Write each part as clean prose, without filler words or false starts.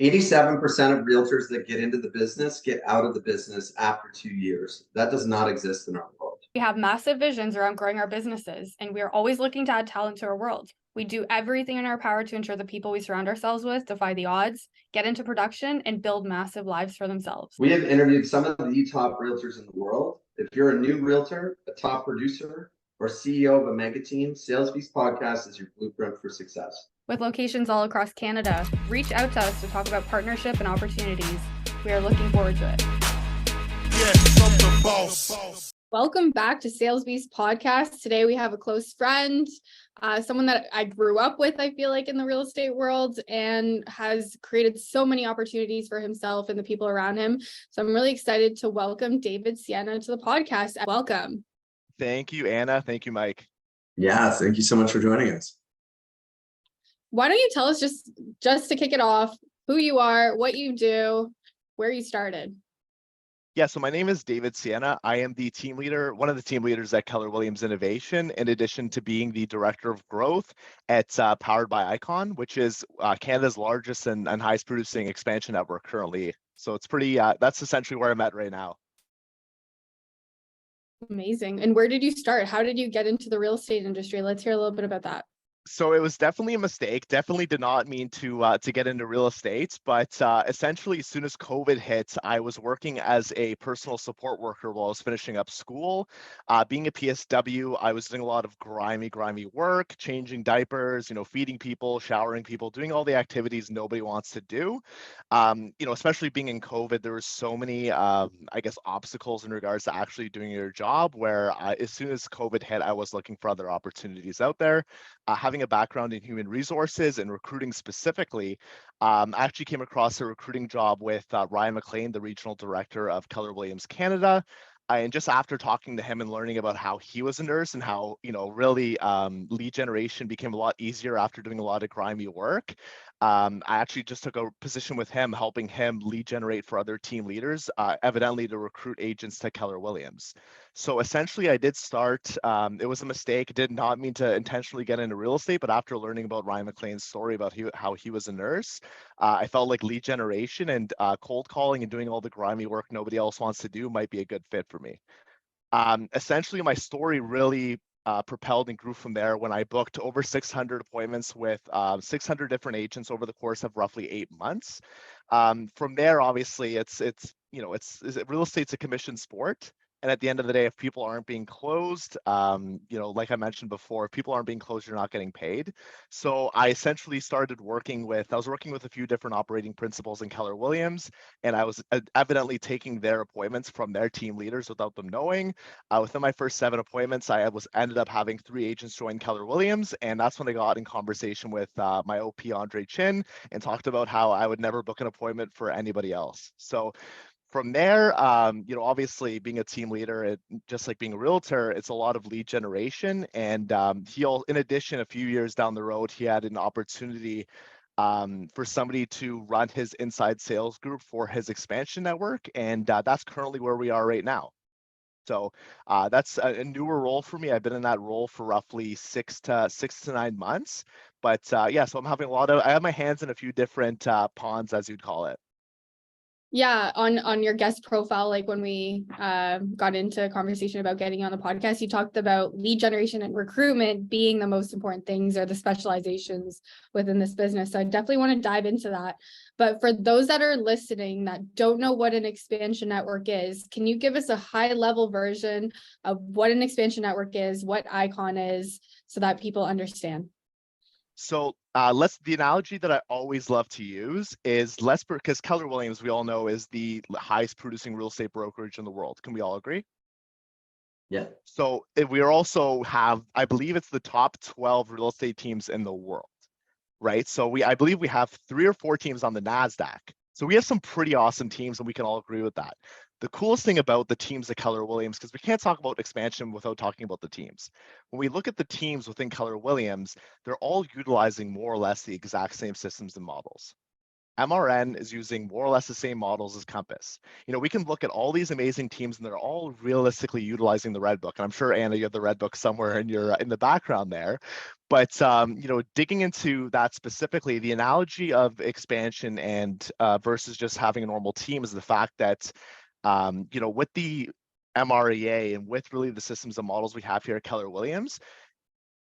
87% of realtors that get into the business get out of the business after 2 years. That does not exist in our world. We have massive visions around growing our businesses, and we are always looking to add talent to our world. We do everything in our power to ensure the people we surround ourselves with defy the odds, get into production, and build massive lives for themselves. We have interviewed some of the top realtors in the world. If you're a new realtor, a top producer, or CEO of a mega team, SalesBeast Podcast is your blueprint for success. With locations all across Canada, reach out to us to talk about partnership and opportunities. We are looking forward to it. Yes, I'm the boss. Welcome back to SalesBeast Podcast. Today we have a close friend, someone that I grew up with, I feel like, in the real estate world, and has created so many opportunities for himself and the people around him. So I'm really excited to welcome David Siena to the podcast. Welcome. Thank you, Anna. Thank you, Mike. Yeah, thank you so much for joining us. Why don't you tell us just to kick it off, who you are, what you do, where you started? Yeah, so my name is David Siena. I am the team leader, one of the team leaders at Keller Williams Innovation, in addition to being the director of growth at Powered by Icon, which is Canada's largest and highest producing expansion network currently. So it's pretty, that's essentially where I'm at right now. Amazing. And where did you start? How did you get into the real estate industry? Let's hear a little bit about that. So it was definitely a mistake. Definitely did not mean to get into real estate, but essentially, as soon as COVID hit, I was working as a personal support worker while I was finishing up school. Being a PSW, I was doing a lot of grimy work, changing diapers, feeding people, showering people, doing all the activities nobody wants to do. Especially being in COVID, there were so many, obstacles in regards to actually doing your job. Where as soon as COVID hit, I was looking for other opportunities out there. Having a background in human resources and recruiting specifically, I actually came across a recruiting job with Ryan McLean, the regional director of Keller Williams Canada. And just after talking to him and learning about how he was a nurse and how, really lead generation became a lot easier after doing a lot of grimy work, I actually just took a position with him, helping him lead generate for other team leaders, evidently to recruit agents to Keller Williams. So essentially, I did start, it was a mistake, did not mean to intentionally get into real estate, but after learning about Ryan McLean's story about how he was a nurse, I felt like lead generation and cold calling and doing all the grimy work nobody else wants to do might be a good fit for me. Essentially, my story really propelled and grew from there when I booked over 600 appointments with 600 different agents over the course of roughly 8 months. From there, obviously, it's real estate's a commission sport. And at the end of the day, if people aren't being closed, like I mentioned before, if people aren't being closed, you're not getting paid. So I essentially started working with a few different operating principals in Keller Williams, and I was evidently taking their appointments from their team leaders without them knowing. Within my first 7 appointments, I ended up having 3 agents join Keller Williams, and that's when I got in conversation with my OP, Andre Chin, and talked about how I would never book an appointment for anybody else. So from there, obviously being a team leader, just like being a realtor, it's a lot of lead generation. And in addition, a few years down the road, he had an opportunity for somebody to run his inside sales group for his expansion network. And that's currently where we are right now. So that's a newer role for me. I've been in that role for roughly 6 to 9 months. But so I have my hands in a few different ponds, as you'd call it. Yeah, on your guest profile, like when we got into a conversation about getting on the podcast, you talked about lead generation and recruitment being the most important things or the specializations within this business. So I definitely want to dive into that. But for those that are listening that don't know what an expansion network is, can you give us a high level version of what an expansion network is, what Icon is, so that people understand? So the analogy that I always love to use is because Keller Williams, we all know, is the highest producing real estate brokerage in the world. Can we all agree? Yeah. So we also have, I believe it's the top 12 real estate teams in the world, right? So I believe we have 3 or 4 teams on the NASDAQ. So we have some pretty awesome teams, and we can all agree with that. The coolest thing about the teams at Keller Williams, because we can't talk about expansion without talking about the teams. When we look at the teams within Keller Williams, they're all utilizing more or less the exact same systems and models. MRN is using more or less the same models as Compass. We can look at all these amazing teams and they're all realistically utilizing the Red Book. And I'm sure, Anna, you have the Red Book somewhere in the background there. But digging into that specifically, the analogy of expansion and versus just having a normal team is the fact that with the MREA and with really the systems and models we have here at Keller Williams,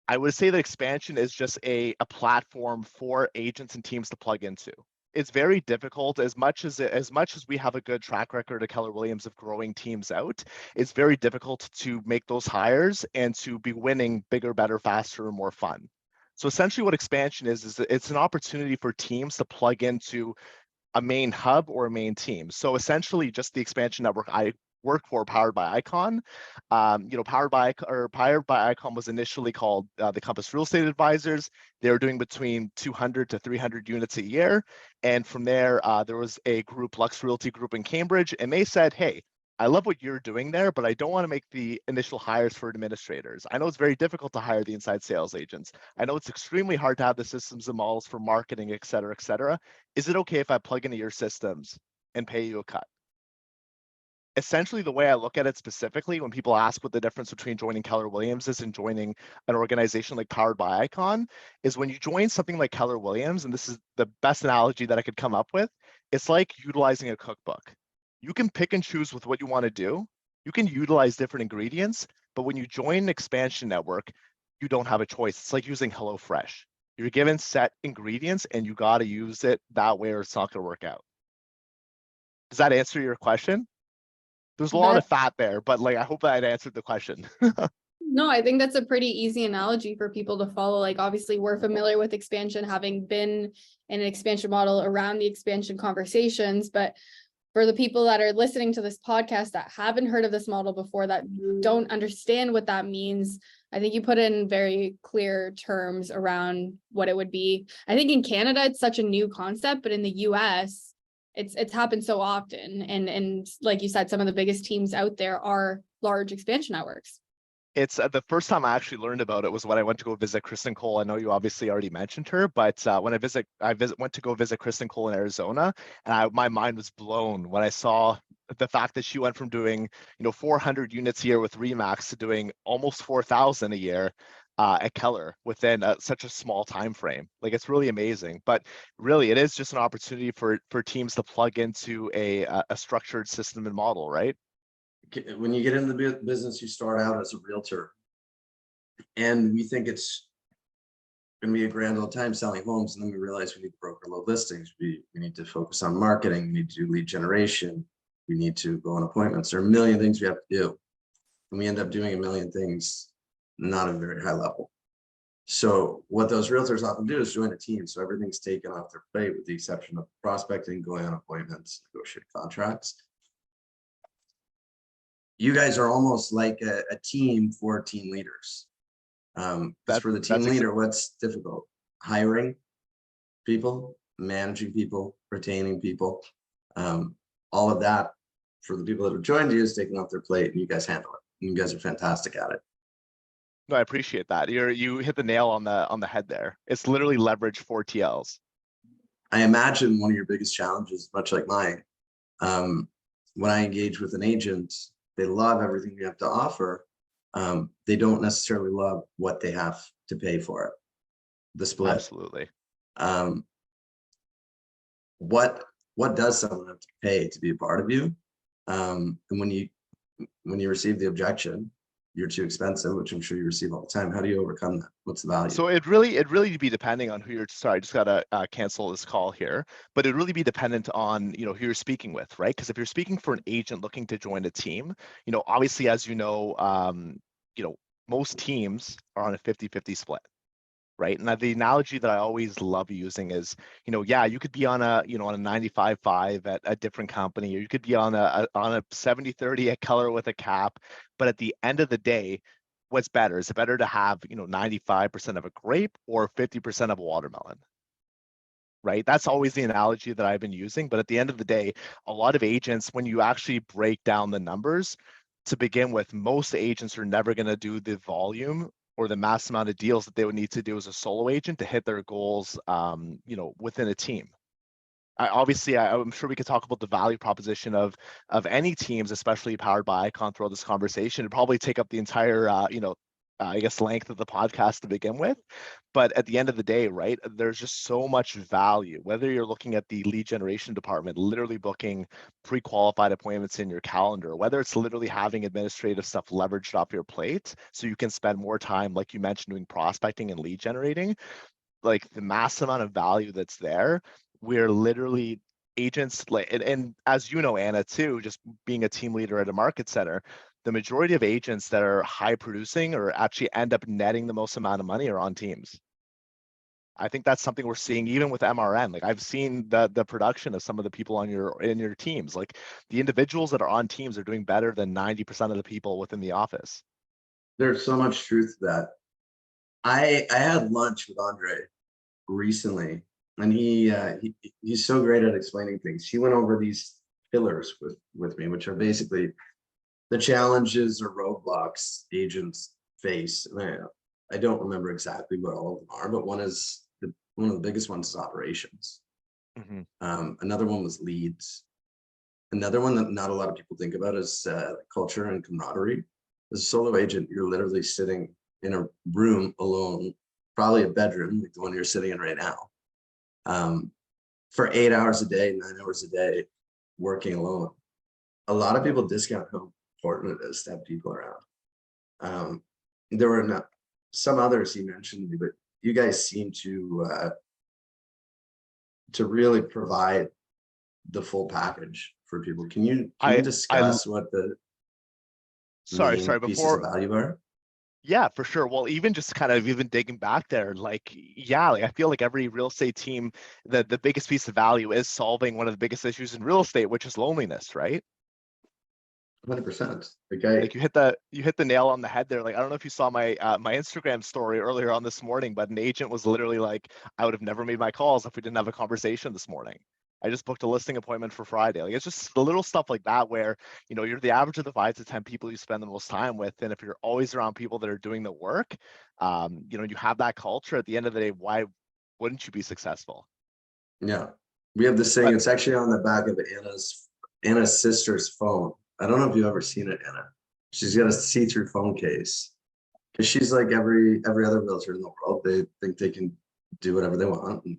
I would say that expansion is just a platform for agents and teams to plug into. It's very difficult, as much as we have a good track record at Keller Williams of growing teams out, it's very difficult to make those hires and to be winning bigger, better, faster, and more fun. So essentially what expansion is it's an opportunity for teams to plug into a main hub or a main team. So essentially just the expansion network I work for, powered by Icon. Powered by Icon was initially called the Compass Real Estate Advisors. They were doing between 200 to 300 units a year. And from there, there was a group, Lux Realty Group in Cambridge, and they said, hey, I love what you're doing there, but I don't want to make the initial hires for administrators. I know it's very difficult to hire the inside sales agents. I know it's extremely hard to have the systems and models for marketing, et cetera, et cetera. Is it okay if I plug into your systems and pay you a cut? Essentially, the way I look at it specifically, when people ask what the difference between joining Keller Williams is and joining an organization like Powered by Icon, is when you join something like Keller Williams, and this is the best analogy that I could come up with, it's like utilizing a cookbook. You can pick and choose with what you want to do. You can utilize different ingredients, but when you join an expansion network, you don't have a choice. It's like using HelloFresh. You're given set ingredients and you got to use it that way or it's not going to work out. Does that answer your question? There's a lot of fat there, but I hope that answered the question. No, I think that's a pretty easy analogy for people to follow. Obviously, we're familiar with expansion, having been in an expansion model around the expansion conversations. But for the people that are listening to this podcast that haven't heard of this model before, that don't understand what that means, I think you put it in very clear terms around what it would be. I think in Canada, it's such a new concept, but in the US, it's happened so often. And like you said, some of the biggest teams out there are large expansion networks. It's the first time I actually learned about it was when I went to go visit Kristen Cole. I know you obviously already mentioned her, but when I went to go visit Kristen Cole in Arizona, and my mind was blown when I saw the fact that she went from doing 400 units a year with Remax to doing almost 4,000 a year at Keller within such a small time frame. It's really amazing. But really, it is just an opportunity for teams to plug into a structured system and model, right? When you get into the business, you start out as a realtor, and we think it's going to be a grand old time selling homes, and then we realize we need to broker low listings. We need to focus on marketing. We need to do lead generation. We need to go on appointments. There are a million things we have to do, and we end up doing a million things not at a very high level. So what those realtors often do is join a team, so everything's taken off their plate with the exception of prospecting, going on appointments, negotiating contracts. You guys are almost like a team for team leaders. That's for the team leader. What's difficult? Hiring people, managing people, retaining people. All of that for the people that have joined you is taken off their plate, and you guys handle it. And you guys are fantastic at it. No, I appreciate that. You hit the nail on the head there. It's literally leverage 4 TLs. I imagine one of your biggest challenges, much like mine, when I engage with an agent, they love everything we have to offer. They don't necessarily love what they have to pay for it. The split. Absolutely. What does someone have to pay to be a part of you? And when you receive the objection, you're too expensive, which I'm sure you receive all the time. How do you overcome that? What's the value? So it really be depending on who you're. Sorry, I just gotta cancel this call here. But it really be dependent on who you're speaking with, right? Because if you're speaking for an agent looking to join a team, obviously as most teams are on a 50-50 split, right? And the analogy that I always love using is, you could be on a 95-5 at a different company, or you could be on a 70-30 at Keller with a cap. But at the end of the day, what's better? Is it better to have 95% of a grape or 50% of a watermelon? Right? That's always the analogy that I've been using. But at the end of the day, a lot of agents, when you actually break down the numbers, to begin with, most agents are never going to do the volume or the mass amount of deals that they would need to do as a solo agent to hit their goals, within a team. I'm sure we could talk about the value proposition of any teams, especially powered by Icon, throughout this conversation. It'd probably take up the entire I guess length of the podcast to begin with. But at the end of the day, right, there's just so much value, whether you're looking at the lead generation department, literally booking pre-qualified appointments in your calendar, whether it's literally having administrative stuff leveraged off your plate so you can spend more time, like you mentioned, doing prospecting and lead generating, like the mass amount of value that's there. We're literally agents, like, and as you know, Anna, too, just being a team leader at a market center, the majority of agents that are high producing or actually end up netting the most amount of money are on teams. I think that's something we're seeing even with MRN. Like I've seen the production of some of the people in your teams. Like the individuals that are on teams are doing better than 90% of the people within the office. There's so much truth to that. I had lunch with Andre recently, and he's so great at explaining things. He went over these pillars with me, which are basically the challenges or roadblocks agents face. I don't remember exactly what all of them are, but one of the biggest ones is operations. Another one was leads. Another one that not a lot of people think about is culture and camaraderie. As a solo agent, you're literally sitting in a room alone, probably a bedroom like the one you're sitting in right now, for 8 hours a day, 9 hours a day, working alone. A lot of people discount how important it is to have people around. There were not some others he mentioned to me, but you guys seem to really provide the full package for people. Can you discuss what the sorry pieces of value are? Yeah, for sure. Well, even just kind of even digging back there, like, yeah, like I feel like every real estate team, the biggest piece of value is solving one of the biggest issues in real estate, which is loneliness, right? 100%. Like you hit the nail on the head there. Like I don't know if you saw my my Instagram story earlier on this morning, but an agent was literally like, I would have never made my calls if we didn't have a conversation this morning. I just booked a listing appointment for Friday. Like it's just the little stuff like that where, you know, you're the average of the 5 to 10 people you spend the most time with. And if you're always around people that are doing the work, you know, you have that culture, at the end of the day, why wouldn't you be successful? Yeah. We have this thing, it's actually on the back of Anna's sister's phone. I don't know if you've ever seen it, Anna. She's got a see-through phone case. Because she's like every other realtor in the world. They think they can do whatever they want and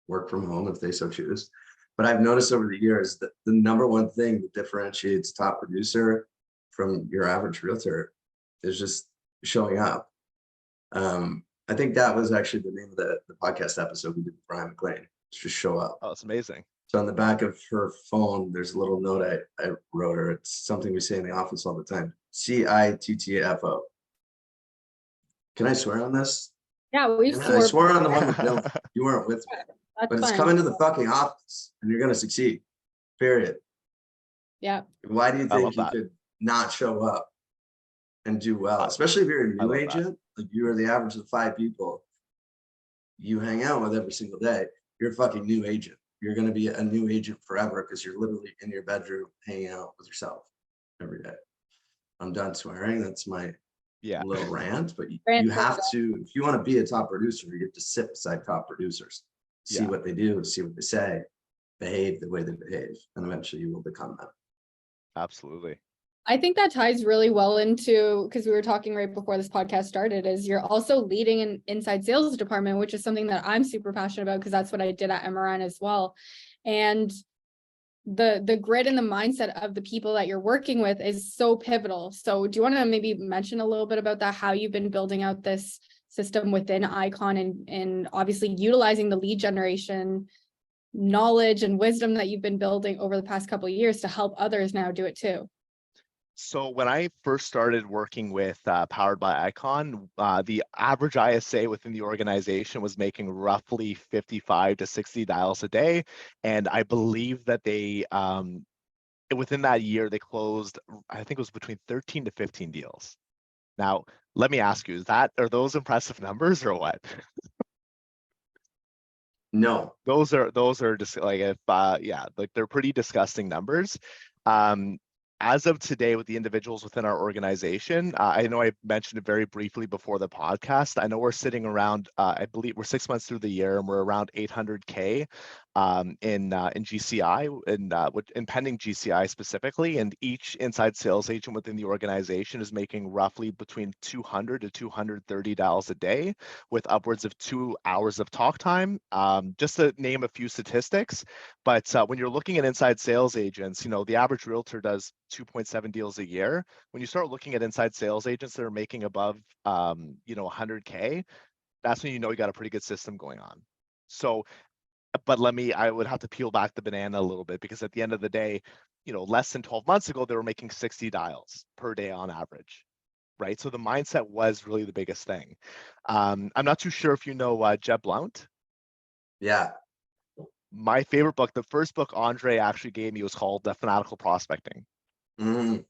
work from home if they so choose. But I've noticed over the years that the number one thing that differentiates top producer from your average realtor is just showing up. I think that was actually the name of the podcast episode we did with Brian McLean. Just show up. Oh, it's amazing. So on the back of her phone, there's a little note I wrote her. It's something we say in the office all the time. CITTFO. Can I swear on this? Yeah, we I swore on the one with Bill. You weren't with me. That's But it's fine. coming to the fucking office and you're going to succeed. Period. Yeah. Why do you I love think you that. could not show up and do well? Especially if you're a I new love agent, like you are the average of 5 people you hang out with every single day. You're a fucking new agent. You're going to be a new agent forever because you're literally in your bedroom hanging out with yourself every day. I'm done swearing. That's my little rant. But you have to, if you want to be a top producer, you have to sit beside top producers, see what they do, see what they say, behave the way they behave, and eventually you will become them. Absolutely. I think that ties really well into, because we were talking right before this podcast started, is you're also leading an inside sales department, which is something that I'm super passionate about because that's what I did at MRN as well. And the grit and the mindset of the people that you're working with is so pivotal. So do you want to maybe mention a little bit about that, how you've been building out this system within Icon and obviously utilizing the lead generation knowledge and wisdom that you've been building over the past couple of years to help others now do it too? So when I first started working with Powered by Icon, the average ISA within the organization was making roughly 55 to 60 dials a day. And I believe that they, within that year, they closed, I think it was between 13 to 15 deals. Now, let me ask you, are those impressive numbers or what? No. Those are just like, if like they're pretty disgusting numbers. As of today, with the individuals within our organization, I know I mentioned it very briefly before the podcast. I know we're sitting around, I believe we're 6 months through the year and we're around 800K in GCI, in pending GCI specifically, and each inside sales agent within the organization is making roughly between 200 to 230 dials a day with upwards of 2 hours of talk time. Just to name a few statistics, but when you're looking at inside sales agents, the average realtor does 2.7 deals a year. When you start looking at inside sales agents that are making above 100K, that's when you got a pretty good system going on. So, but I would have to peel back the banana a little bit, because at the end of the day, less than 12 months ago, they were making 60 dials per day on average, right? So the mindset was really the biggest thing. I'm not too sure if you know Jeb Blount. Yeah. My favorite book, the first book Andre actually gave me, was called Fanatical Prospecting. Mm.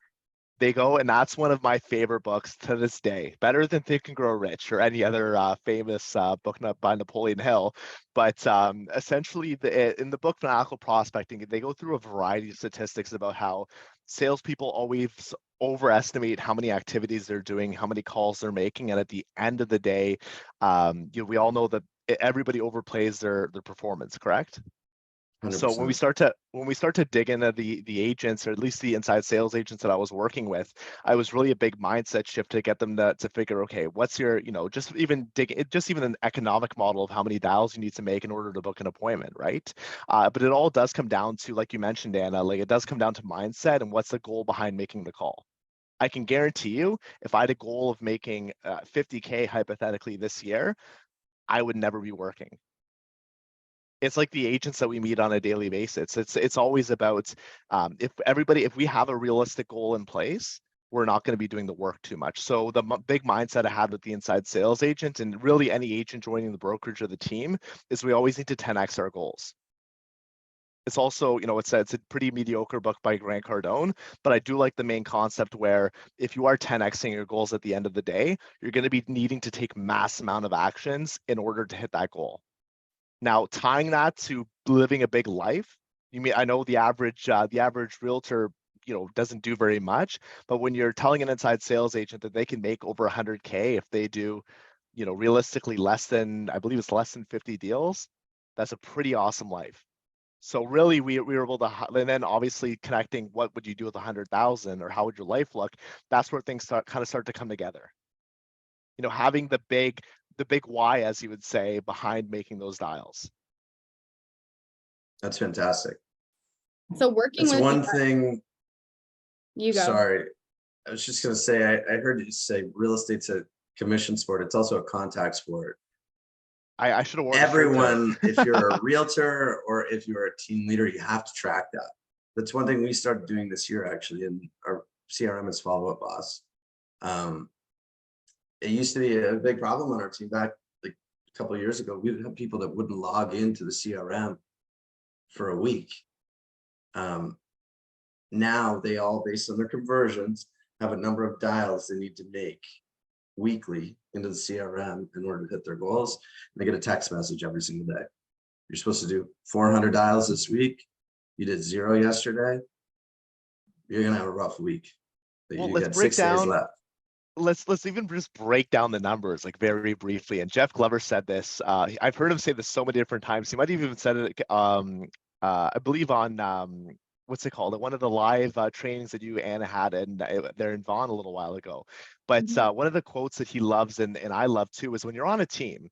They go, and that's one of my favorite books to this day, better than Think and Grow Rich or any other famous book by Napoleon Hill. But essentially, in the book Fanatical Prospecting, they go through a variety of statistics about how salespeople always overestimate how many activities they're doing, how many calls they're making, and at the end of the day, we all know that everybody overplays their performance, correct? 100%. So when we start to dig into the agents, or at least the inside sales agents that I was working with, I was really a big mindset shift to get them to figure, okay, what's your, just even an economic model of how many dials you need to make in order to book an appointment, right? But it all does come down to, like you mentioned, Anna, like it does come down to mindset and what's the goal behind making the call. I can guarantee you, if I had a goal of making 50K hypothetically this year, I would never be working. It's like the agents that we meet on a daily basis. It's always about if we have a realistic goal in place, we're not going to be doing the work too much. So the big mindset I had with the inside sales agent, and really any agent joining the brokerage or the team, is we always need to 10x our goals. It's also, it's a pretty mediocre book by Grant Cardone, but I do like the main concept where if you are 10xing your goals at the end of the day, you're going to be needing to take mass amount of actions in order to hit that goal. Now, tying that to living a big life, I know the average realtor, doesn't do very much, but when you're telling an inside sales agent that they can make over 100K if they do, realistically I believe it's less than 50 deals, that's a pretty awesome life. So really, we were able to, and then obviously connecting what would you do with 100,000, or how would your life look? That's where things start to come together. Having the big why, as you would say, behind making those dials. That's fantastic. So working That's with one thing. You go. Sorry, I was just going to say, I heard you say real estate's a commission sport. It's also a contact sport. I should have worn everyone, if you're a realtor or if you're a team leader, you have to track that. That's one thing we started doing this year, actually, and our CRM is Follow Up Boss. It used to be a big problem on our team back like a couple of years ago. We would have people that wouldn't log into the CRM for a week. Now they all, based on their conversions, have a number of dials they need to make weekly into the CRM in order to hit their goals. And they get a text message every single day. You're supposed to do 400 dials this week. You did 0 yesterday. You're gonna have a rough week. Well, you let's got break 6 days down. left. Let's even just break down the numbers like very briefly. And Jeff Glover said this. I've heard him say this so many different times. He might have even said it. I believe on what's it called? One of the live trainings that you, Anna, had, and they're in Vaughan a little while ago. But one of the quotes that he loves, and I love too, is when you're on a team,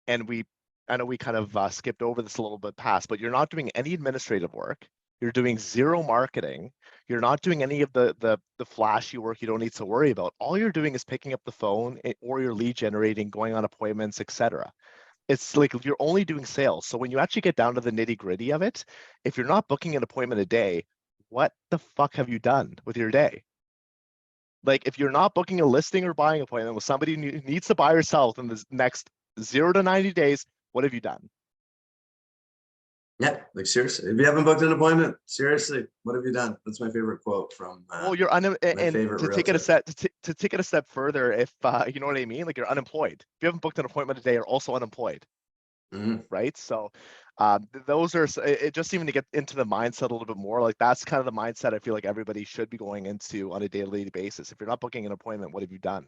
and I know we kind of skipped over this a little bit past, but you're not doing any administrative work. You're doing 0 marketing. You're not doing any of the flashy work you don't need to worry about. All you're doing is picking up the phone or you're lead generating, going on appointments, etc. It's like you're only doing sales. So when you actually get down to the nitty gritty of it, if you're not booking an appointment a day, what the fuck have you done with your day? Like if you're not booking a listing or buying appointment with somebody who needs to buy or sell within the next 0 to 90 days, what have you done? Yeah, like seriously, if you haven't booked an appointment, seriously, what have you done? That's my favorite quote from well, you're and to take it a step to take it a step further, if you know what I mean, like you're unemployed. If you haven't booked an appointment a day, you're also unemployed. Right? So those are it, just even to get into the mindset a little bit more, like that's kind of the mindset I feel like everybody should be going into on a daily basis. If you're not booking an appointment, what have you done?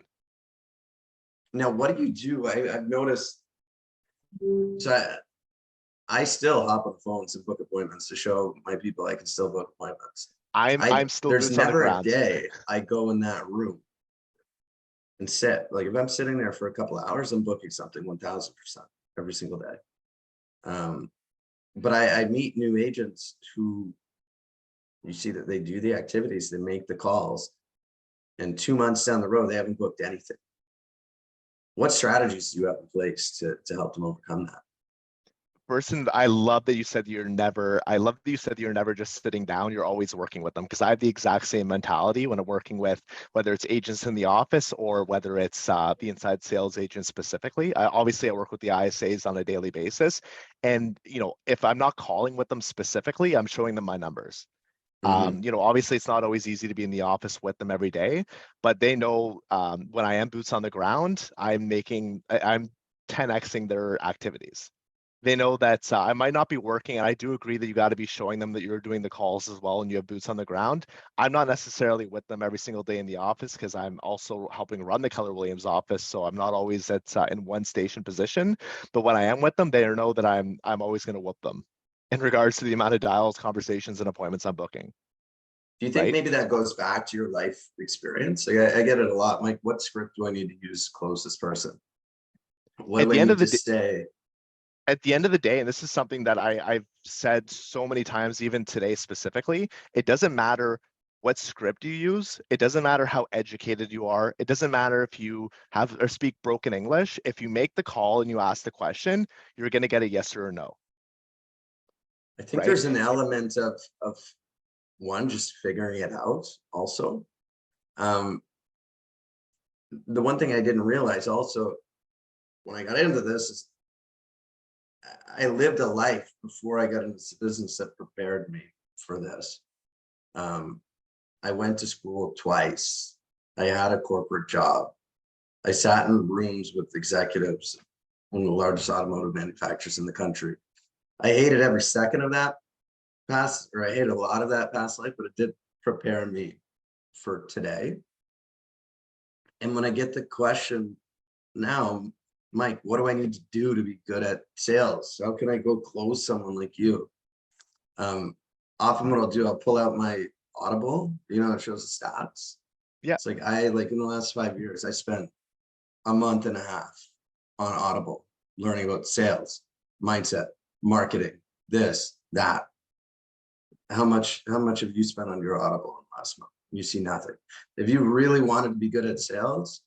Now, what do you do? I've noticed, so I still hop on the phones and book appointments to show my people I can still book appointments. I'm still There's boots on the never a ground. day I go in that room and sit. Like if I'm sitting there for a couple of hours, I'm booking something 1000% every single day. But I meet new agents who you see that they do the activities, they make the calls, and 2 months down the road, they haven't booked anything. What strategies do you have in place to help them overcome that? Person, I love that you said you're never, I love that you said you're never just sitting down, you're always working with them, because I have the exact same mentality when I'm working with, whether it's agents in the office or whether it's the inside sales agent specifically. Obviously I work with the ISAs on a daily basis. And, you know, if I'm not calling with them specifically, I'm showing them my numbers. You know, obviously it's not always easy to be in the office with them every day, but they know when I am boots on the ground, I'm 10xing their activities. They know that I might not be working, and I do agree that you got to be showing them that you're doing the calls as well and you have boots on the ground. I'm not necessarily with them every single day in the office because I'm also helping run the Keller Williams office, so I'm not always at in one station position. But when I am with them, they know that I'm always going to whoop them in regards to the amount of dials, conversations, and appointments I'm booking. Do you think Right? maybe that goes back to your life experience? Like I get it a lot. Like, what script do I need to use to close this person? What At do the I end need of the to day, say? at the end of the day, and this is something that I've said so many times, even today specifically, it doesn't matter what script you use. It doesn't matter how educated you are. It doesn't matter if you have or speak broken English. If you make the call and you ask the question, you're going to get a yes or a no. I think Right? there's an element of one, just figuring it out also. The one thing I didn't realize also when I got into this is I lived a life before I got into this business that prepared me for this. I went to school twice. I had a corporate job. I sat in rooms with executives, one of the largest automotive manufacturers in the country. I hated every second of that I hated a lot of that past life, but it did prepare me for today. And when I get the question now, Mike, what do I need to do to be good at sales? How can I go close someone like you? Often what I'll do, I'll pull out my Audible, you know, it shows the stats. Yeah. It's like like in the last 5 years, I spent a month and a half on Audible learning about sales, mindset, marketing, this, that. How much have you spent on your Audible in the last month? You see nothing. If you really wanted to be good at sales,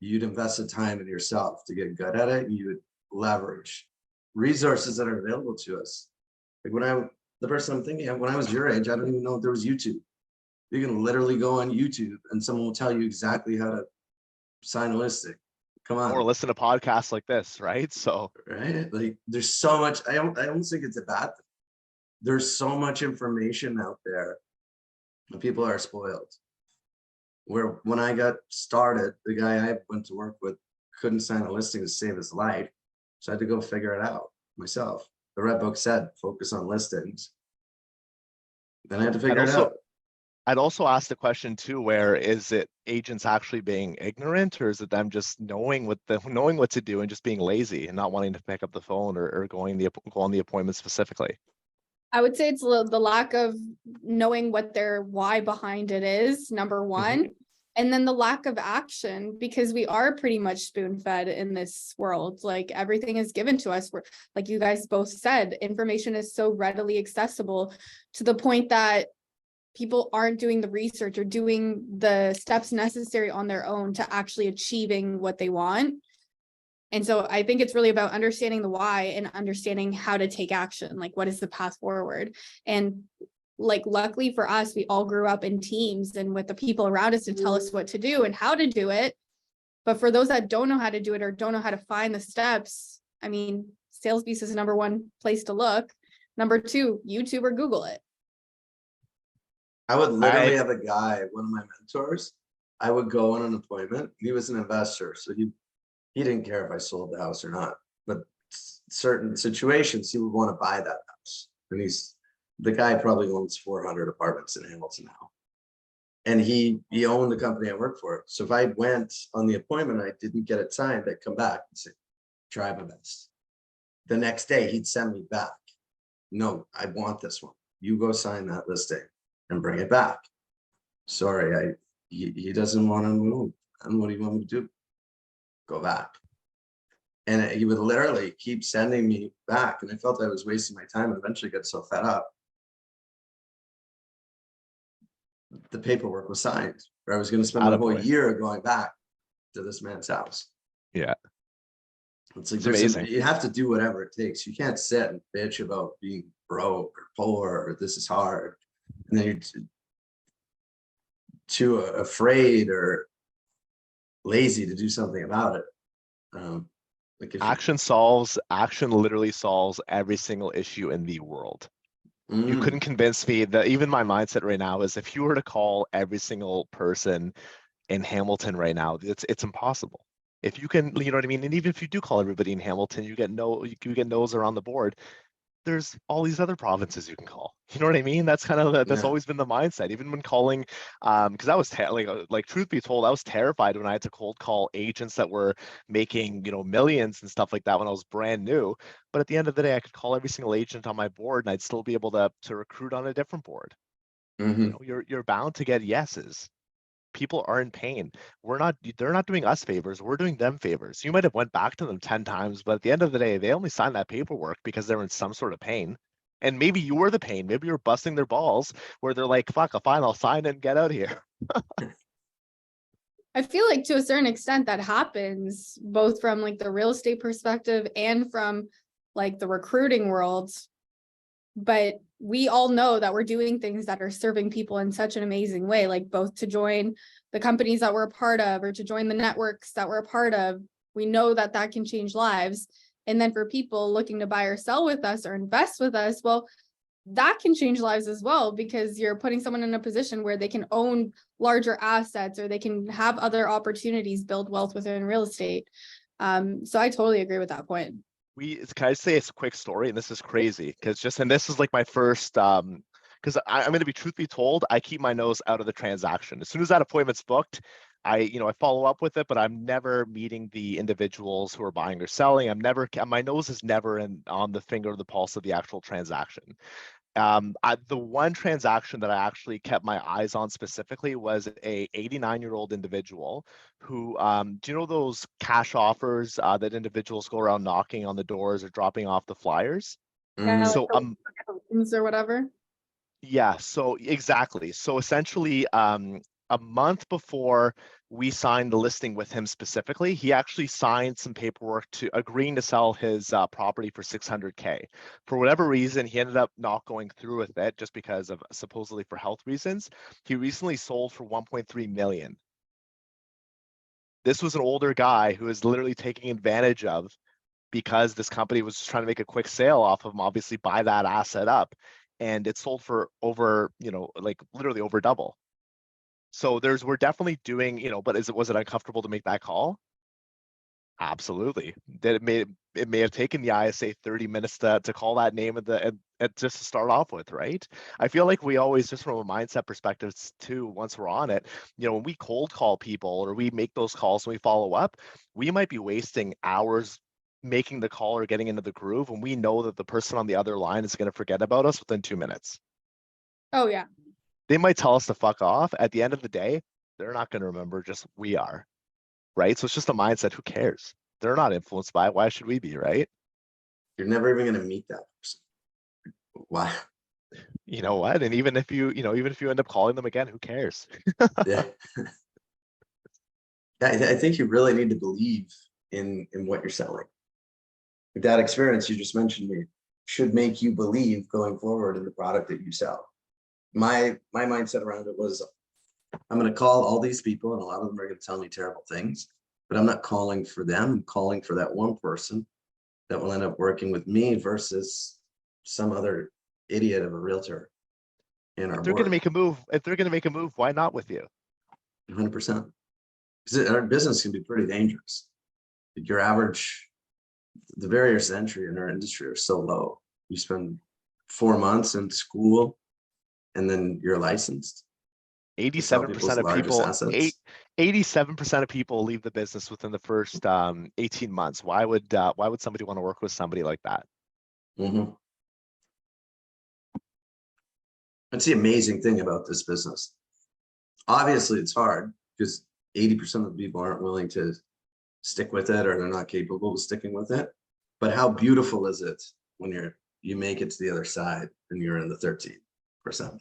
you'd invest the time in yourself to get good at it. And you would leverage resources that are available to us. Like the person I'm thinking of, when I was your age, I don't even know if there was YouTube. You can literally go on YouTube and someone will tell you exactly how to sign a listing. Come on. Or listen to podcasts like this, right? So, right? Like there's so much, I don't think it's a bad thing. There's so much information out there and people are spoiled. Where when I got started, the guy I went to work with couldn't sign a listing to save his life. So I had to go figure it out myself. The Red Book said, focus on listings. Then I had to figure it out. I'd also ask the question too, where is it agents actually being ignorant, or is it them just knowing what to do and just being lazy and not wanting to pick up the phone or go on the appointment specifically? I would say it's the lack of knowing what their why behind it is, number one. And then the lack of action, because we are pretty much spoon fed in this world. Like everything is given to us. We're, like you guys both said, information is so readily accessible to the point that people aren't doing the research or doing the steps necessary on their own to actually achieving what they want. And so I think it's really about understanding the why and understanding how to take action. Like, what is the path forward? And like, luckily for us, we all grew up in teams and with the people around us to tell us what to do and how to do it. But for those that don't know how to do it or don't know how to find the steps, I mean, Sales Beast is the number one place to look. Number two, YouTube or Google it. I would literally have a guy, one of my mentors, I would go on an appointment. He was an investor, so he didn't care if I sold the house or not, but certain situations he would want to buy that house. And the guy probably owns 400 apartments in Hamilton now. And he owned the company I worked for. So if I went on the appointment, I didn't get it signed, I'd come back and say, try my best. The next day he'd send me back no, I want this one. You go sign that listing and bring it back. Sorry, he doesn't want to move. And what do you want me to do? Go back. And he would literally keep sending me back. And I felt I was wasting my time and eventually got so fed up. The paperwork was signed, or I was going to spend a whole year going back to this man's house. Yeah. It's like, It's amazing. You have to do whatever it takes. You can't sit and bitch about being broke or poor or this is hard. And then you're too afraid or lazy to do something about it. Like if action literally solves every single issue in the world. You couldn't convince me that. Even my mindset right now is, if you were to call every single person in Hamilton right now, it's impossible. If you can, you know what I mean? And even if you do call everybody in Hamilton, you get no's around the board. There's all these other provinces you can call. You know what I mean? That's kind of that's always been the mindset. Even when calling, because I was like truth be told, I was terrified when I had to cold call agents that were making, you know, millions and stuff like that when I was brand new. But at the end of the day, I could call every single agent on my board, and I'd still be able to recruit on a different board. You know, you're bound to get yeses. People are in pain. They're not doing us favors. We're doing them favors. You might have went back to them 10 times, but at the end of the day, they only signed that paperwork because they're in some sort of pain. And maybe you were the pain. Maybe you're busting their balls where they're like, fuck, fine, I'll sign it and get out of here. I feel like to a certain extent that happens both from like the real estate perspective and from like the recruiting world. But we all know that we're doing things that are serving people in such an amazing way, like both to join the companies that we're a part of or to join the networks that we're a part of. We know that that can change lives. And then for people looking to buy or sell with us or invest with us, well, that can change lives as well, because you're putting someone in a position where they can own larger assets or they can have other opportunities, build wealth within real estate. So I totally agree with that point. Can I say a quick story? And this is crazy and this is like my first, because I'm going to be, truth be told, I keep my nose out of the transaction. As soon as that appointment's booked, I follow up with it, but I'm never meeting the individuals who are buying or selling. My nose is never on the finger of the pulse of the actual transaction. The one transaction that I actually kept my eyes on specifically was a 89-year-old individual who, do you know those cash offers that individuals go around knocking on the doors or dropping off the flyers? Yeah, So or whatever. Yeah, so exactly. So essentially, a month before we signed the listing with him specifically, he actually signed some paperwork to agreeing to sell his property for $600K. For whatever reason, he ended up not going through with it just because of supposedly for health reasons. He recently sold for 1.3 million. This was an older guy who is literally taking advantage of, because this company was just trying to make a quick sale off of him, obviously buy that asset up, and it sold for over, like literally over double. So we're definitely doing, but was it uncomfortable to make that call? Absolutely. It may have taken the ISA 30 minutes to call that name and just to start off with, right? I feel like we always, just from a mindset perspective too, once we're on it, when we cold call people or we make those calls and we follow up, we might be wasting hours making the call or getting into the groove when we know that the person on the other line is going to forget about us within 2 minutes. Oh yeah. They might tell us to fuck off. At the end of the day, they're not going to remember, just we are, right? So it's just a mindset. Who cares? They're not influenced by it. Why should we be, right? You're never even going to meet that person. Why? You know what? And even if you end up calling them again, who cares? Yeah. I think you really need to believe in what you're selling. That experience you just mentioned me should make you believe going forward in the product that you sell. My mindset around it was, I'm going to call all these people and a lot of them are going to tell me terrible things, but I'm not calling for them. I'm calling for that one person that will end up working with me versus some other idiot of a realtor in our board. If they're going to make a move, why not with you? 100%. Because our business can be pretty dangerous. Your average, the barriers to entry in our industry are so low. You spend 4 months in school and then you're licensed. 87% of people, 87% of people leave the business within the first 18 months. Why would somebody want to work with somebody like that? That's the amazing thing about this business. Obviously, it's hard because 80% of the people aren't willing to stick with it, or they're not capable of sticking with it. But how beautiful is it when you make it to the other side and you're in the 13%?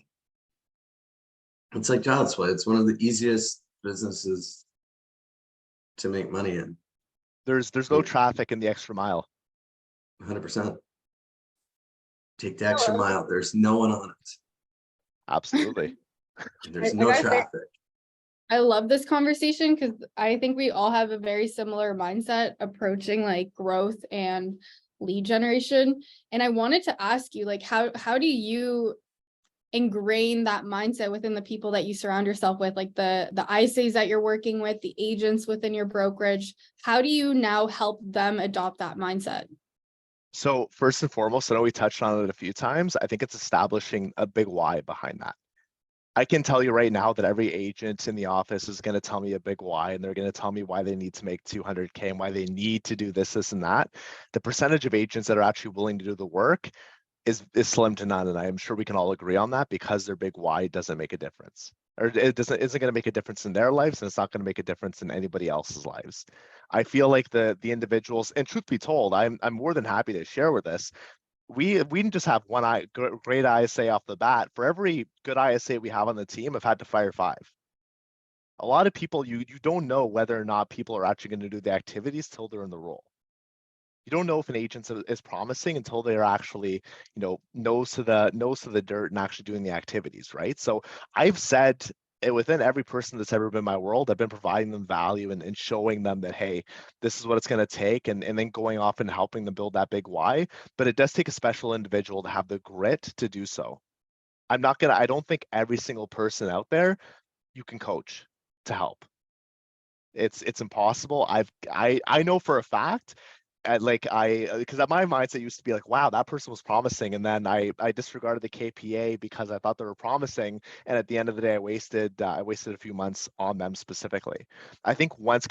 It's like child's play. It's one of the easiest businesses to make money in. There's no traffic in the extra mile. 100%. Take the extra mile. There's no one on it. Absolutely. There's no traffic. I love this conversation because I think we all have a very similar mindset approaching like growth and lead generation. And I wanted to ask you, like, how do you ingrain that mindset within the people that you surround yourself with, like the ISAs that you're working with, the agents within your brokerage? How do you now help them adopt that mindset? So first and foremost, I know we touched on it a few times. I think it's establishing a big why behind that. I can tell you right now that every agent in the office is going to tell me a big why, and they're going to tell me why they need to make 200K and why they need to do this, and that. The percentage of agents that are actually willing to do the work is slim to none, and I am sure we can all agree on that, because their big why doesn't make a difference, or it isn't going to make a difference in their lives, and it's not going to make a difference in anybody else's lives. I feel like the individuals, and truth be told, I'm more than happy to share with this. We didn't just have one great ISA off the bat. For every good ISA we have on the team, I've had to fire 5. A lot of people, you don't know whether or not people are actually going to do the activities till they're in the role. You don't know if an agent is promising until they're actually, nose to the dirt and actually doing the activities, right? So I've said, within every person that's ever been in my world, I've been providing them value and showing them that, hey, this is what it's going to take, and then going off and helping them build that big why. But it does take a special individual to have the grit to do so. I don't think every single person out there you can coach to help. It's impossible. I know for a fact, because my mindset used to be like, wow, that person was promising, and then I disregarded the KPA because I thought they were promising, and at the end of the day, I wasted a few months on them specifically. I think once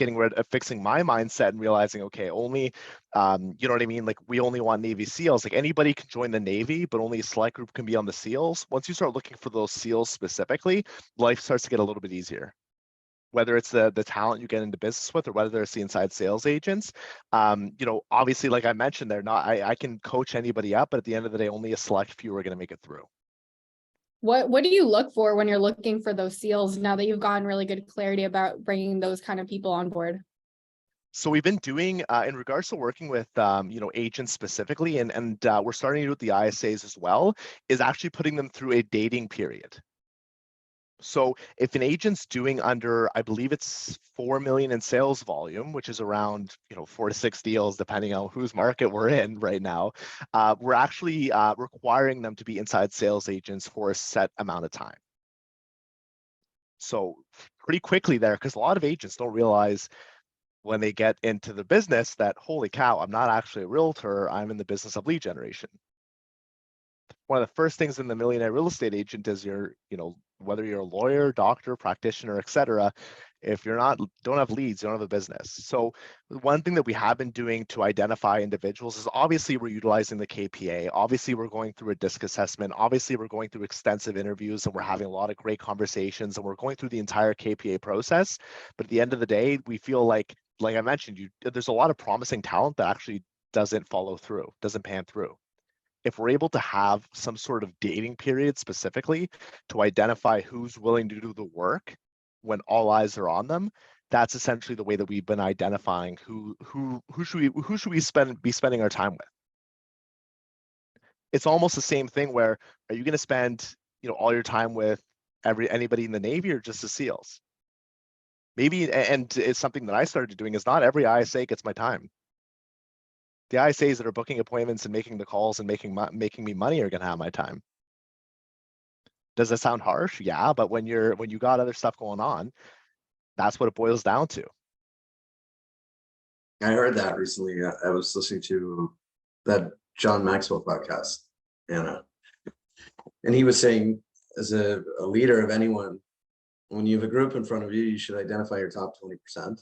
fixing my mindset and realizing, okay, only you know what I mean, like, we only want Navy SEALs. Like, anybody can join the Navy, but only a select group can be on the SEALs. Once you start looking for those SEALs specifically, life starts to get a little bit easier. Whether it's the talent you get into business with, or whether it's the inside sales agents. Obviously, like I mentioned, I can coach anybody up, but at the end of the day, only a select few are going to make it through. What do you look for when you're looking for those SEALs, now that you've gotten really good clarity about bringing those kind of people on board? So we've been doing, in regards to working with, agents specifically, and we're starting to do with the ISAs as well, is actually putting them through a dating period. So if an agent's doing under, I believe it's 4 million in sales volume, which is around 4 to 6 deals, depending on whose market we're in right now, we're actually requiring them to be inside sales agents for a set amount of time. So pretty quickly there, because a lot of agents don't realize when they get into the business that, holy cow, I'm not actually a realtor, I'm in the business of lead generation. One of the first things in the millionaire real estate agent is whether you're a lawyer, doctor, practitioner, etc. If you're don't have leads, you don't have a business. So one thing that we have been doing to identify individuals is, obviously we're utilizing the KPA. Obviously we're going through a DISC assessment. Obviously we're going through extensive interviews, and we're having a lot of great conversations, and we're going through the entire KPA process. But at the end of the day, we feel like I mentioned, there's a lot of promising talent that actually doesn't follow through, doesn't pan through. If we're able to have some sort of dating period specifically to identify who's willing to do the work when all eyes are on them, that's essentially the way that we've been identifying who should we be spending our time with. It's almost the same thing where, are you going to spend all your time with anybody in the Navy, or just the SEALs? Maybe, and it's something that I started doing, is not every ISA gets my time. The ISAs that are booking appointments and making the calls and making me money are going to have my time. Does that sound harsh? Yeah, but when you got other stuff going on, that's what it boils down to. I heard that recently. I was listening to that John Maxwell podcast, and he was saying, as a leader of anyone, when you have a group in front of you, you should identify your top 20%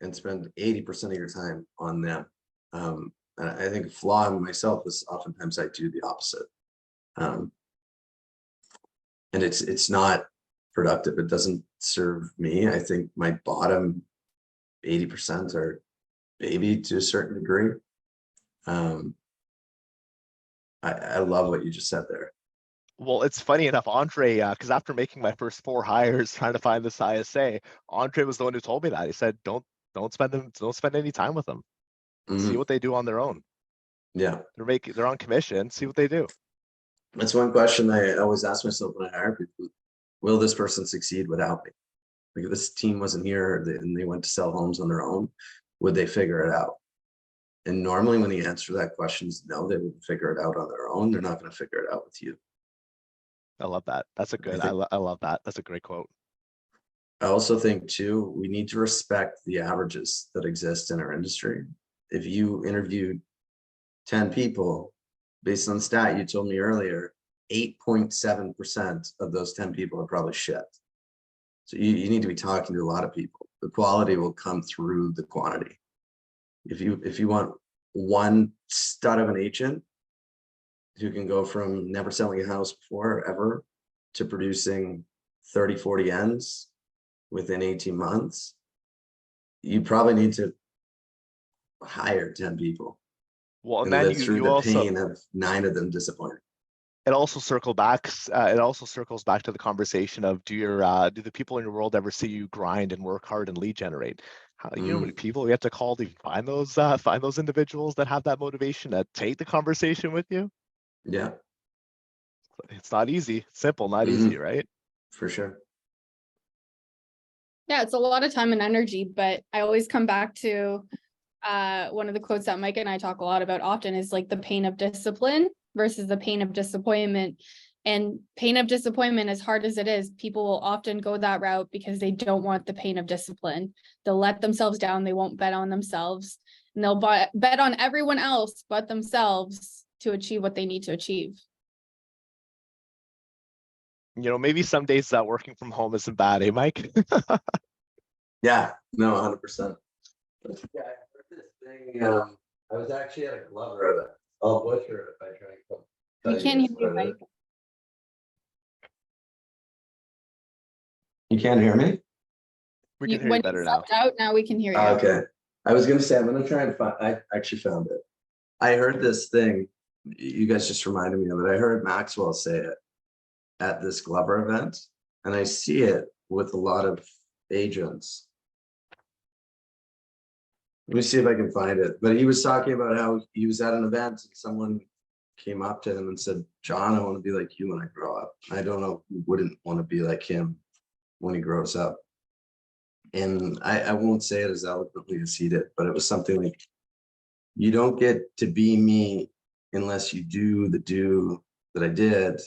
and spend 80% of your time on them. I think a flaw in myself is oftentimes I do the opposite. And it's not productive. It doesn't serve me. I think my bottom 80% are baby to a certain degree. I love what you just said there. Well, it's funny enough, Andre, because after making my first 4 hires trying to find this ISA, Andre was the one who told me that. He said, don't spend any time with them. See what they do on their own. Yeah. They're on commission. See what they do. That's one question I always ask myself when I hire people. Will this person succeed without me? Like if this team wasn't here and they went to sell homes on their own, would they figure it out? And normally when the answer to that question is no, they wouldn't figure it out on their own. They're not going to figure it out with you. I love that. That's a good, I love that. That's a great quote. I also think too, we need to respect the averages that exist in our industry. If you interviewed 10 people, based on the stat you told me earlier, 8.7% of those 10 people are probably shit. So you need to be talking to a lot of people. The quality will come through the quantity. If you want one stud of an agent who can go from never selling a house before ever to producing 30, 40 ends within 18 months, you probably need to hire 10 people. Well, and then then through you the also, pain of 9 of them disappointed. it also circles back to the conversation of do the people in your world ever see you grind and work hard and lead generate? You know how many people we have to call to find those individuals that have that motivation to take the conversation with you? Yeah. It's not easy. Simple, not easy, right? For sure. Yeah, it's a lot of time and energy, but I always come back to one of the quotes that Mike and I talk a lot about often is like the pain of discipline versus the pain of disappointment. And pain of disappointment, as hard as it is, people will often go that route because they don't want the pain of discipline. They'll let themselves down. They won't bet on themselves, and they'll bet on everyone else but themselves to achieve what they need to achieve. You know, maybe some days that working from home isn't bad, eh, Mike? Yeah, no, 100%. Yeah, I heard this thing. I was actually at a Glover event. I'll butcher it if I try and come. We can't hear you, Mike. You can't hear me? We can hear you When better you now. stepped out, now we can hear you. Okay. I was gonna say I'm gonna try and find. I actually found it. I heard this thing. You guys just reminded me of it. I heard Maxwell say it at this Glover event, and I see it with a lot of agents. Let me see if I can find it. But he was talking about how he was at an event and someone came up to him and said, "John, I want to be like you when I grow up." I don't know who wouldn't want to be like him when he grows up. And I won't say it as eloquently as he did, but it was something like, you don't get to be me unless you do the do that I did.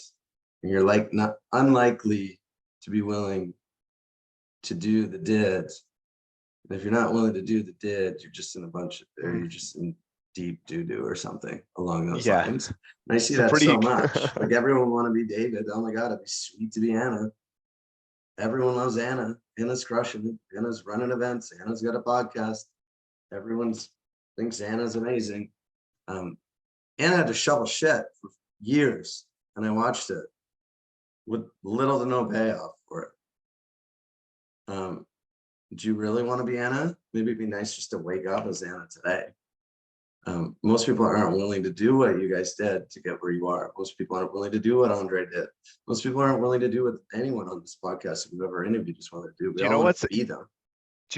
And you're like not unlikely to be willing to do the did. And if you're not willing to do the did, you're just in a bunch of, or you're just in deep doo-doo or something along those lines. And I see that so much. Like everyone want to be David. Oh my God, it'd be sweet to be Anna. Everyone loves Anna. Anna's crushing it. Anna's running events. Anna's got a podcast. Everyone thinks Anna's amazing. Anna had to shovel shit for years, and I watched it with little to no payoff for it. Do you really want to be Anna? Maybe it'd be nice just to wake up as Anna today. Most people aren't willing to do what you guys did to get where you are. Most people aren't willing to do what Andre did. Most people aren't willing to do what anyone on this podcast we've ever interviewed just want to do. Do you know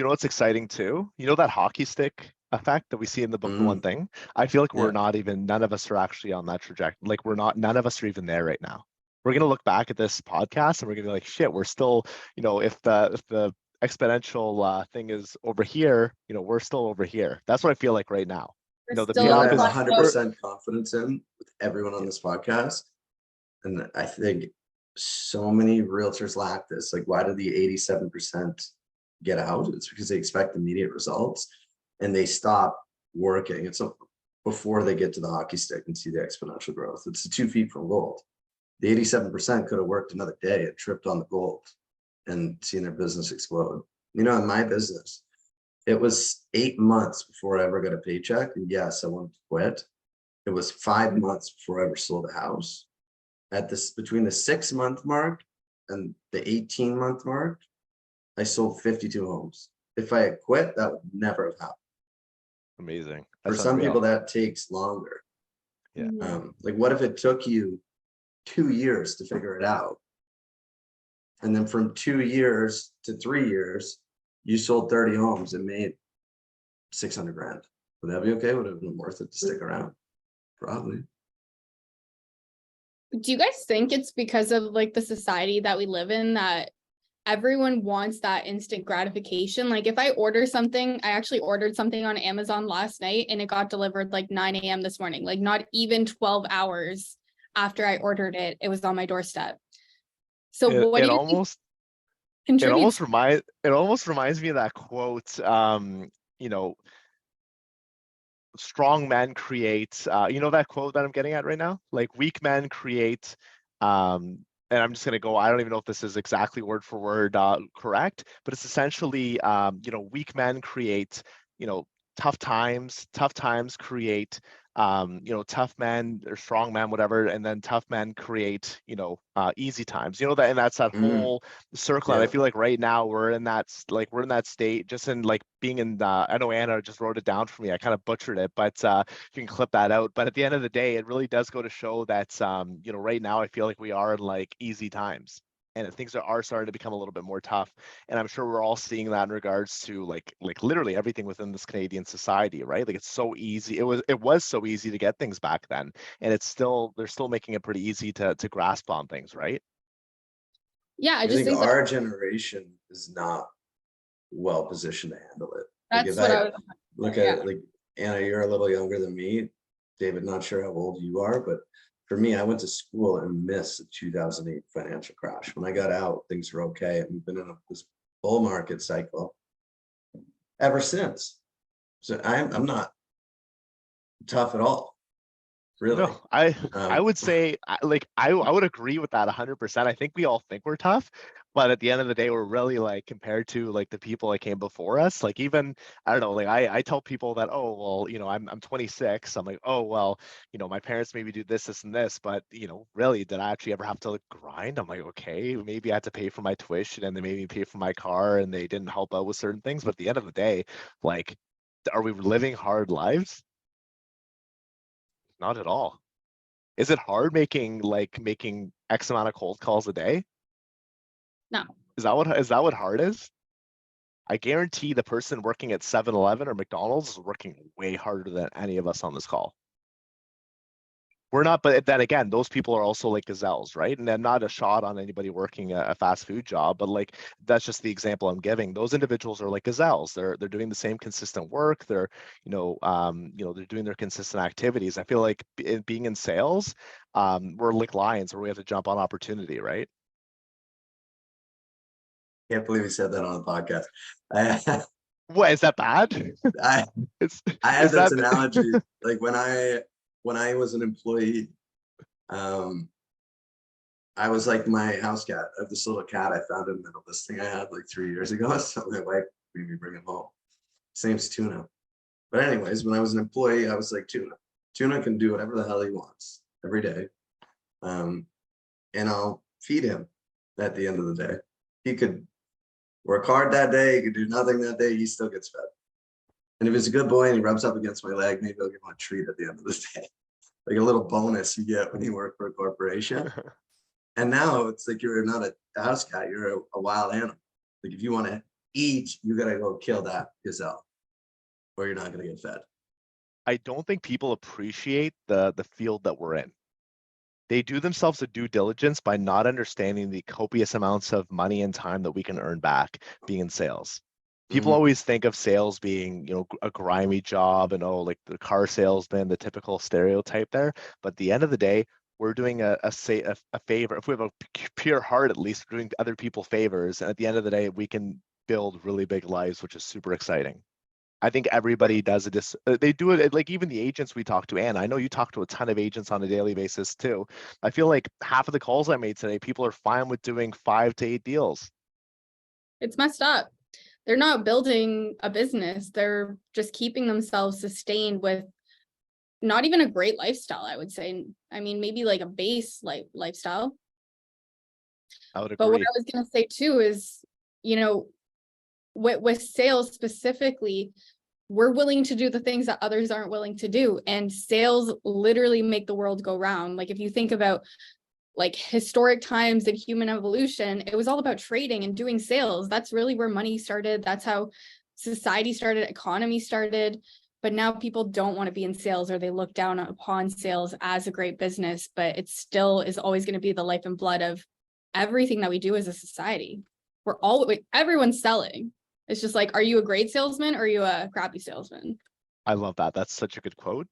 what's exciting too? You know that hockey stick effect that we see in the book, The One Thing? I feel like none of us are actually on that trajectory. Like none of us are even there right now. We're going to look back at this podcast and we're going to be like, shit, we're still, if the exponential thing is over here, we're still over here. That's what I feel like right now. The payoff is 100% confidence in with everyone on this podcast. And I think so many realtors lack this. Like, why do the 87% get out? It's because they expect immediate results and they stop working. It's before they get to the hockey stick and see the exponential growth. It's the 2 feet from gold. The 87% could have worked another day and tripped on the gold and seen their business explode. In my business, it was 8 months before I ever got a paycheck. And yes, I wanted to quit. It was 5 months before I ever sold a house. Between the 6 month mark and the 18-month mark, I sold 52 homes. If I had quit, that would never have happened. Amazing. For That's some unreal. people, that takes longer. Yeah. Like, what if it took you 2 years to figure it out? And then from 2 years to 3 years, you sold 30 homes and made 600 grand. Would that be okay? Would it have been worth it to stick around? Probably. Do you guys think it's because of like the society that we live in that everyone wants that instant gratification? Like if I order something, I actually ordered something on Amazon last night and it got delivered like 9 a.m. this morning, like not even 12 hours after I ordered it, it was on my doorstep. So what do you think contributes? It almost reminds me of that quote, you know, strong men create, you know, that quote that I'm getting at right now, like weak men create, and I'm just going to go, I don't even know if this is exactly word for word correct, but it's essentially, you know, weak men create, you know, tough times create, you know, tough men or strong men, whatever, and then tough men create, you know, easy times, you know, that, and that's that whole circle. And I Yeah. feel like right now we're in that state, just in like being in I know Anna just wrote it down for me, I kind of butchered it, but you can clip that out. But at the end of the day, it really does go to show that you know, right now I feel like we are in like easy times, and things are starting to become a little bit more tough. And I'm sure we're all seeing that in regards to like literally everything within this Canadian society, right? Like it's so easy. It was so easy to get things back then, and they're still making it pretty easy to grasp on things, right? Yeah, I I just think think that our generation is not well positioned to handle it. Like that's if what I I was. look Yeah. at it, like Anna, you're a little younger than me. David, not sure how old you are, but for me, I went to school and missed the 2008 financial crash. When I got out, things were okay. And we've been in this bull market cycle ever since. So I'm not tough at all, really. No, I Um, would say I would agree with that 100%. I think we all think we're tough, but at the end of the day, we're really like compared to like the people that came before us. Like even I don't know, like I tell people that, oh well, you know, I'm 26. I'm like, oh well, you know, my parents maybe do this and this, but you know, really, did I actually ever have to like grind? I'm like, okay, maybe I had to pay for my tuition and they made me pay for my car and they didn't help out with certain things. But at the end of the day, like, are we living hard lives? Not at all. Is it hard making X amount of cold calls a day? No. Is that what hard is? I guarantee the person working at 7-Eleven or McDonald's is working way harder than any of us on this call. We're not, but then again, those people are also like gazelles, right? And then not a shot on anybody working a fast food job, but like that's just the example I'm giving. Those individuals are like gazelles. They're doing the same consistent work. They're, they're doing their consistent activities. I feel like being in sales, we're like lions where we have to jump on opportunity, right? can't believe he said that on the podcast. I, What is that bad? I, It's I had is this that analogy, like when I was an employee, I was like my house cat. I have this little cat I found in the middle of this thing I had like 3 years ago. So my wife made me bring him home. His name's Tuna. But anyways, when I was an employee, I was like Tuna. Tuna can do whatever the hell he wants every day. And I'll feed him at the end of the day. He could work hard that day, he could do nothing that day, he still gets fed. And if he's a good boy and he rubs up against my leg, maybe I'll give him a treat at the end of the day. Like a little bonus you get when you work for a corporation. And now it's like you're not a house cat, you're a wild animal. Like if you want to eat, you gotta go kill that gazelle, or you're not gonna get fed. I don't think people appreciate the field that we're in. They do themselves a due diligence by not understanding the copious amounts of money and time that we can earn back being in sales. People always think of sales being, you know, a grimy job and oh, like the car salesman, the typical stereotype there. But at the end of the day, we're doing a favor. If we have a pure heart, at least we're doing other people favors. And at the end of the day, we can build really big lives, which is super exciting. I think everybody does it. They do it like even the agents we talk to, and I know you talk to a ton of agents on a daily basis too. I feel like half of the calls I made today, people are fine with doing 5 to 8 deals. It's messed up. They're not building a business. They're just keeping themselves sustained with not even a great lifestyle, I would say. I mean, maybe like a base lifestyle. I would But what agree. I was going to say too is, you know, with sales specifically, we're willing to do the things that others aren't willing to do. And sales literally make the world go round. Like if you think about like historic times in human evolution, it was all about trading and doing sales. That's really where money started. That's how society started, economy started. But now people don't want to be in sales, or they look down upon sales as a great business, but it still is always going to be the life and blood of everything that we do as a society. Everyone's selling. It's just like, are you a great salesman or are you a crappy salesman? I love that. That's such a good quote.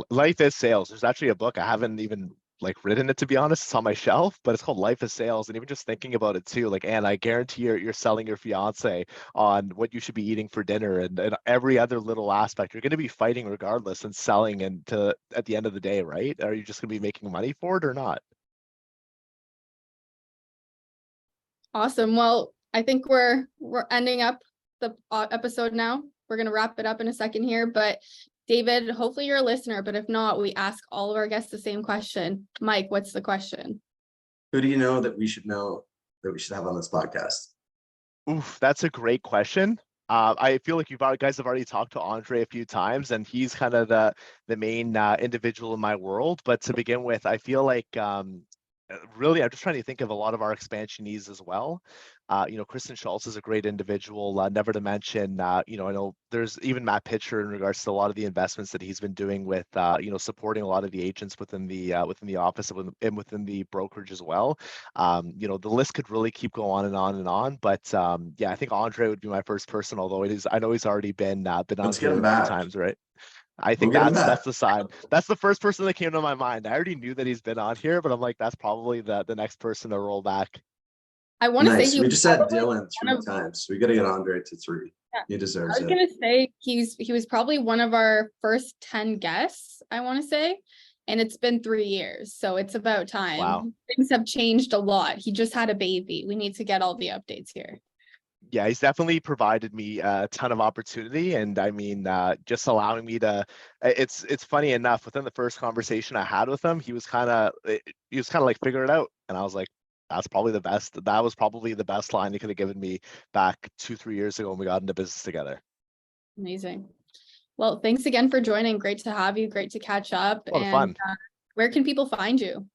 Life is sales. There's actually a book. I haven't even like written it, to be honest. It's on my shelf, but it's called Life is Sales. And even just thinking about it too, like, and I guarantee you're selling your fiance on what you should be eating for dinner, and every other little aspect. You're going to be fighting regardless and selling, and to at the end of the day, right? Are you just going to be making money for it or not? Awesome. Well, I think we're ending up the episode now. We're going to wrap it up in a second here, but David, hopefully you're a listener, but if not, we ask all of our guests the same question. Mike, what's the question? Who do you know that we should have on this podcast? Oof, that's a great question. I feel like guys have already talked to Andre a few times, and he's kind of the main individual in my world. But to begin with, I feel like really, I'm just trying to think of a lot of our expansionees as well. Kristen Schultz is a great individual, never to mention, I know there's even Matt Pitcher in regards to a lot of the investments that he's been doing with, supporting a lot of the agents within the office and within the brokerage as well. The list could really keep going on and on and on. But I think Andre would be my first person, although I know he's already been on Let's here get him a few back. times, right? I We'll think get him that's back. the sign. That's the first person that came to my mind. I already knew that he's been on here, but I'm like, that's probably the next person to roll back. I want to say Nice. he We was just had probably Dylan one 3 of- times. We got to get Andre to 3. Yeah. He I deserves was it. going to say he was probably one of our first 10 guests, I want to say, and it's been 3 years, so it's about time. Wow. Things have changed a lot. He just had a baby. We need to get all the updates here. Yeah, he's definitely provided me a ton of opportunity, and I mean, just allowing me to. It's funny enough. Within the first conversation I had with him, he was kind of like, figure it out, and I was like, that's probably the best. That was probably the best line he could have given me back 2-3 years ago when we got into business together. Amazing. Well, thanks again for joining. Great to have you. Great to catch up. A lot of fun. Where can people find you?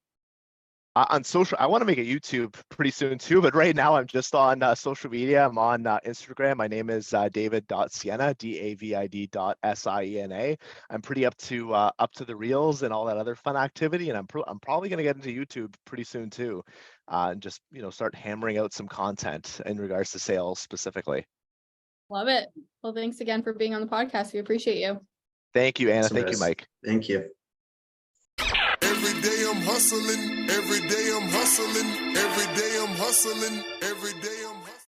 On social, I want to make a YouTube pretty soon too, but right now I'm just on social media. I'm on Instagram. My name is David.Siena, David.Siena. I'm pretty up to the reels and all that other fun activity, and I'm probably going to get into YouTube pretty soon too, and just start hammering out some content in regards to sales specifically. Love it. Well, thanks again for being on the podcast. We appreciate you. Thank you, Anna. Awesome, Thank you, guys. Mike. Thank you. Every day I'm hustling, every day I'm hustling, every day I'm hustling, every day I'm hustling.